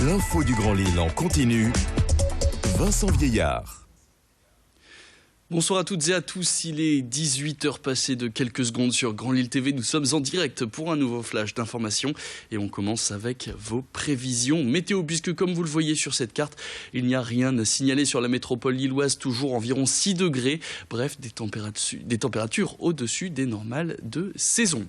L'info du Grand Lille en continu. Vincent Vieillard. Bonsoir à toutes et à tous, il est 18h passé de quelques secondes sur Grand Lille TV. Nous sommes en direct pour un nouveau flash d'information et on commence avec vos prévisions météo puisque comme vous le voyez sur cette carte, il n'y a rien à signaler sur la métropole lilloise, toujours environ 6 degrés. Bref, des températures au-dessus des normales de saison.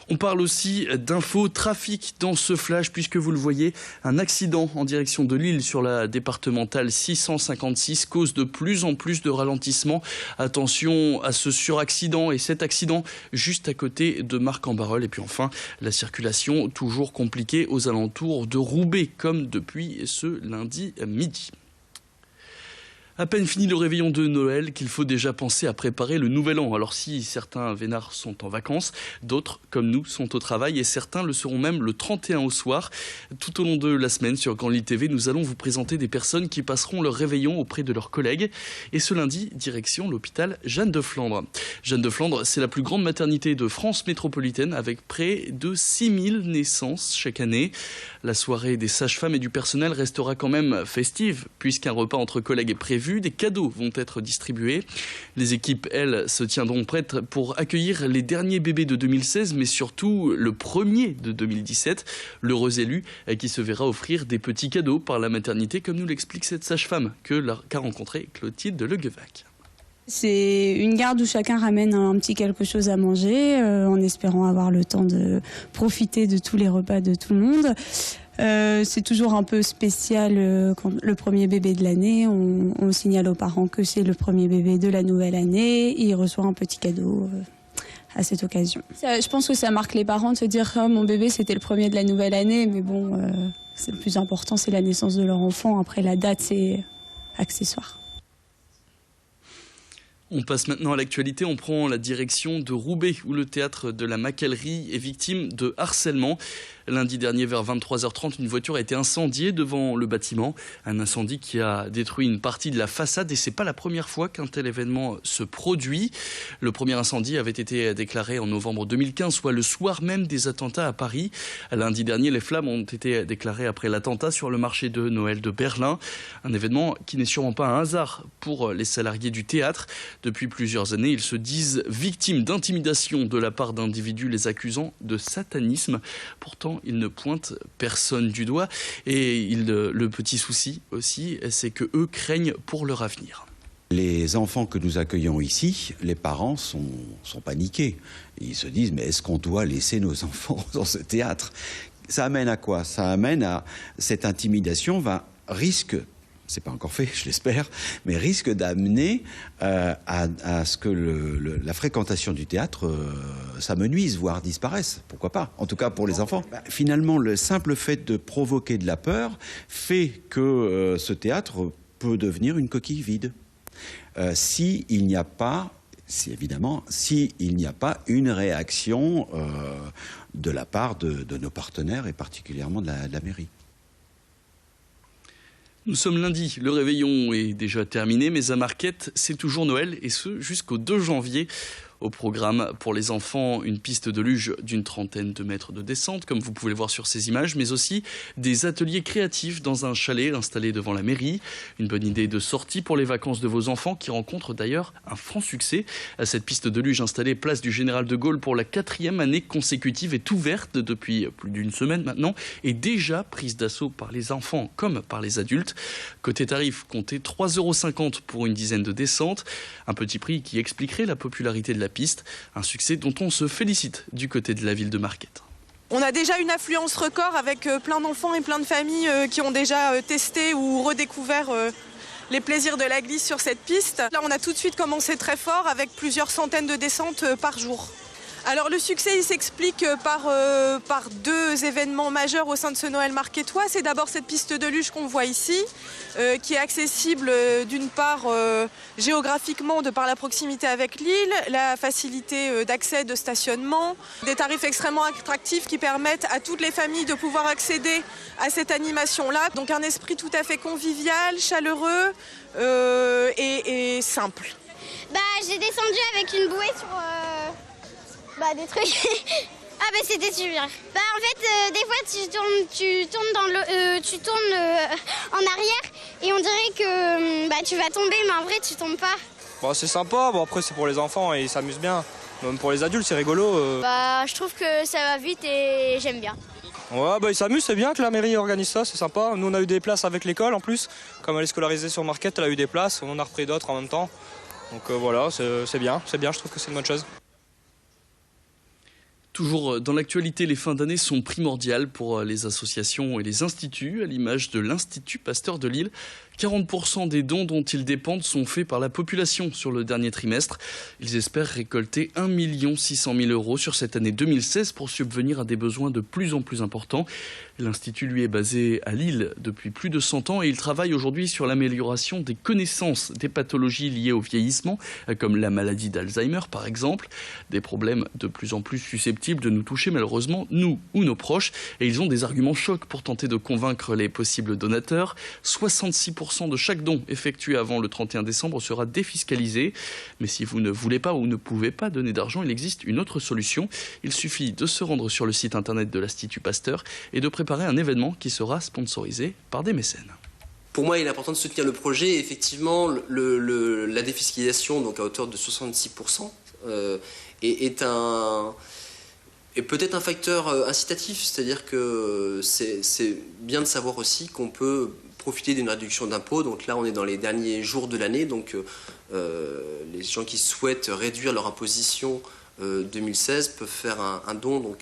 On parle aussi d'infos trafic dans ce flash puisque vous le voyez, un accident en direction de Lille sur la départementale 656 cause de plus en plus de ralentissements. Attention à ce suraccident et cet accident juste à côté de Marc-en-Barœul. Et puis enfin, la circulation toujours compliquée aux alentours de Roubaix, comme depuis ce lundi midi. À peine fini le réveillon de Noël qu'il faut déjà penser à préparer le nouvel an. Alors si certains vénards sont en vacances, d'autres, comme nous, sont au travail et certains le seront même le 31 au soir. Tout au long de la semaine sur Grand Lille TV, nous allons vous présenter des personnes qui passeront leur réveillon auprès de leurs collègues. Et ce lundi, direction l'hôpital Jeanne de Flandre. Jeanne de Flandre, c'est la plus grande maternité de France métropolitaine avec près de 6000 naissances chaque année. La soirée des sages-femmes et du personnel restera quand même festive puisqu'un repas entre collègues est prévu. Des cadeaux vont être distribués. Les équipes, elles, se tiendront prêtes pour accueillir les derniers bébés de 2016, mais surtout le premier de 2017, l'heureux élu qui se verra offrir des petits cadeaux par la maternité, comme nous l'explique cette sage-femme qu'a rencontrée Clotilde Leguevac. C'est une garde où chacun ramène un petit quelque chose à manger, en espérant avoir le temps de profiter de tous les repas de tout le monde. C'est toujours un peu spécial quand le premier bébé de l'année. On signale aux parents que c'est le premier bébé de la nouvelle année et il reçoit un petit cadeau à cette occasion. Je pense que ça marque les parents de se dire oh, mon bébé c'était le premier de la nouvelle année, mais bon, c'est le plus important, c'est la naissance de leur enfant. Après la date, c'est accessoire. On passe maintenant à l'actualité, on prend la direction de Roubaix où le théâtre de la Maquellerie est victime de harcèlement. Lundi dernier vers 23h30, une voiture a été incendiée devant le bâtiment. Un incendie qui a détruit une partie de la façade et c'est pas la première fois qu'un tel événement se produit. Le premier incendie avait été déclaré en novembre 2015, soit le soir même des attentats à Paris. Lundi dernier, les flammes ont été déclarées après l'attentat sur le marché de Noël de Berlin. Un événement qui n'est sûrement pas un hasard pour les salariés du théâtre. Depuis plusieurs années, ils se disent victimes d'intimidation de la part d'individus les accusant de satanisme. Pourtant, ils ne pointent personne du doigt. Et le petit souci aussi, c'est que eux craignent pour leur avenir. Les enfants que nous accueillons ici, les parents sont paniqués. Ils se disent, mais est-ce qu'on doit laisser nos enfants dans ce théâtre? Ça amène à quoi? Ça amène à cette intimidation, risque, c'est pas encore fait, je l'espère, mais risque d'amener à ce que la fréquentation du théâtre s'amenuise, voire disparaisse. Pourquoi pas? En tout cas pour les enfants. Finalement, le simple fait de provoquer de la peur fait que ce théâtre peut devenir une coquille vide. S'il n'y a pas une réaction de la part de nos partenaires et particulièrement de la mairie. Nous sommes lundi, le réveillon est déjà terminé, mais à Marquette, c'est toujours Noël, et ce jusqu'au 2 janvier. Au programme pour les enfants, une piste de luge d'une 30aine de mètres de descente, comme vous pouvez le voir sur ces images, mais aussi des ateliers créatifs dans un chalet installé devant la mairie. Une bonne idée de sortie pour les vacances de vos enfants qui rencontrent d'ailleurs un franc succès. Cette piste de luge installée place du Général de Gaulle pour la 4e année consécutive est ouverte depuis plus d'une semaine maintenant et déjà prise d'assaut par les enfants comme par les adultes. Côté tarif, comptez 3,50 € pour une dizaine de descentes. Un petit prix qui expliquerait la popularité de la piste, un succès dont on se félicite du côté de la ville de Marquette. On a déjà une affluence record avec plein d'enfants et plein de familles qui ont déjà testé ou redécouvert les plaisirs de la glisse sur cette piste. Là, on a tout de suite commencé très fort avec plusieurs centaines de descentes par jour. Alors le succès il s'explique par deux événements majeurs au sein de ce Noël marquettois. C'est d'abord cette piste de luge qu'on voit ici, qui est accessible d'une part géographiquement de par la proximité avec l'île, la facilité d'accès, de stationnement, des tarifs extrêmement attractifs qui permettent à toutes les familles de pouvoir accéder à cette animation-là. Donc un esprit tout à fait convivial, chaleureux et simple. J'ai descendu avec une bouée sur des trucs Ah bah c'était super. Bah en fait, des fois tu tournes en arrière et on dirait que tu vas tomber, mais en vrai tu tombes pas. Bon, c'est sympa, bon après c'est pour les enfants et ils s'amusent bien. Même pour les adultes c'est rigolo. Bah je trouve que ça va vite et j'aime bien. Ouais, bah ils s'amusent, c'est bien que la mairie organise ça, c'est sympa. Nous on a eu des places avec l'école en plus. Comme elle est scolarisée sur Marquette, elle a eu des places, on en a repris d'autres en même temps. Donc voilà, c'est bien, je trouve que c'est une bonne chose. Toujours dans l'actualité, les fins d'année sont primordiales pour les associations et les instituts, à l'image de l'Institut Pasteur de Lille. 40% des dons dont ils dépendent sont faits par la population sur le dernier trimestre. Ils espèrent récolter 1 600 000 € sur cette année 2016 pour subvenir à des besoins de plus en plus importants. L'Institut, lui, est basé à Lille depuis plus de 100 ans et il travaille aujourd'hui sur l'amélioration des connaissances des pathologies liées au vieillissement, comme la maladie d'Alzheimer par exemple. Des problèmes de plus en plus susceptibles de nous toucher malheureusement, nous ou nos proches. Et ils ont des arguments chocs pour tenter de convaincre les possibles donateurs. 66% de chaque don effectué avant le 31 décembre sera défiscalisé. Mais si vous ne voulez pas ou ne pouvez pas donner d'argent, il existe une autre solution. Il suffit de se rendre sur le site internet de l'Institut Pasteur et de préparer un événement qui sera sponsorisé par des mécènes. Pour moi, il est important de soutenir le projet. Effectivement, la défiscalisation, donc à hauteur de 66%, est peut-être un facteur incitatif. C'est-à-dire que c'est bien de savoir aussi qu'on peut profiter d'une réduction d'impôt. Donc là, on est dans les derniers jours de l'année. Donc les gens qui souhaitent réduire leur imposition 2016 peuvent faire un don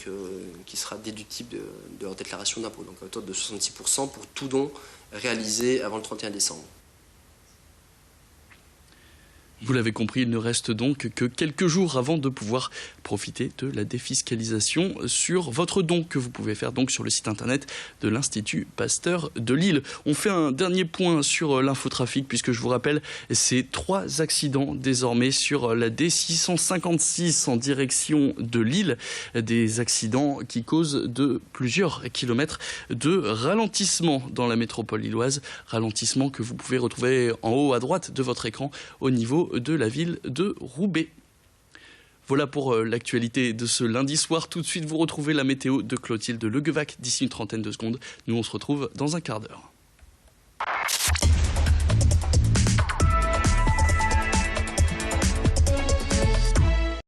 qui sera déductible de leur déclaration d'impôt. Donc à hauteur de 66% pour tout don réalisé avant le 31 décembre. Vous l'avez compris, il ne reste donc que quelques jours avant de pouvoir profiter de la défiscalisation sur votre don que vous pouvez faire donc sur le site internet de l'Institut Pasteur de Lille. On fait un dernier point sur l'infotrafic puisque je vous rappelle ces 3 accidents désormais sur la D656 en direction de Lille. Des accidents qui causent de plusieurs kilomètres de ralentissement dans la métropole lilloise. Ralentissement que vous pouvez retrouver en haut à droite de votre écran au niveau de la ville de Roubaix. Voilà pour l'actualité de ce lundi soir. Tout de suite, vous retrouvez la météo de Clotilde Leguevac d'ici une trentaine de secondes. Nous, on se retrouve dans un quart d'heure.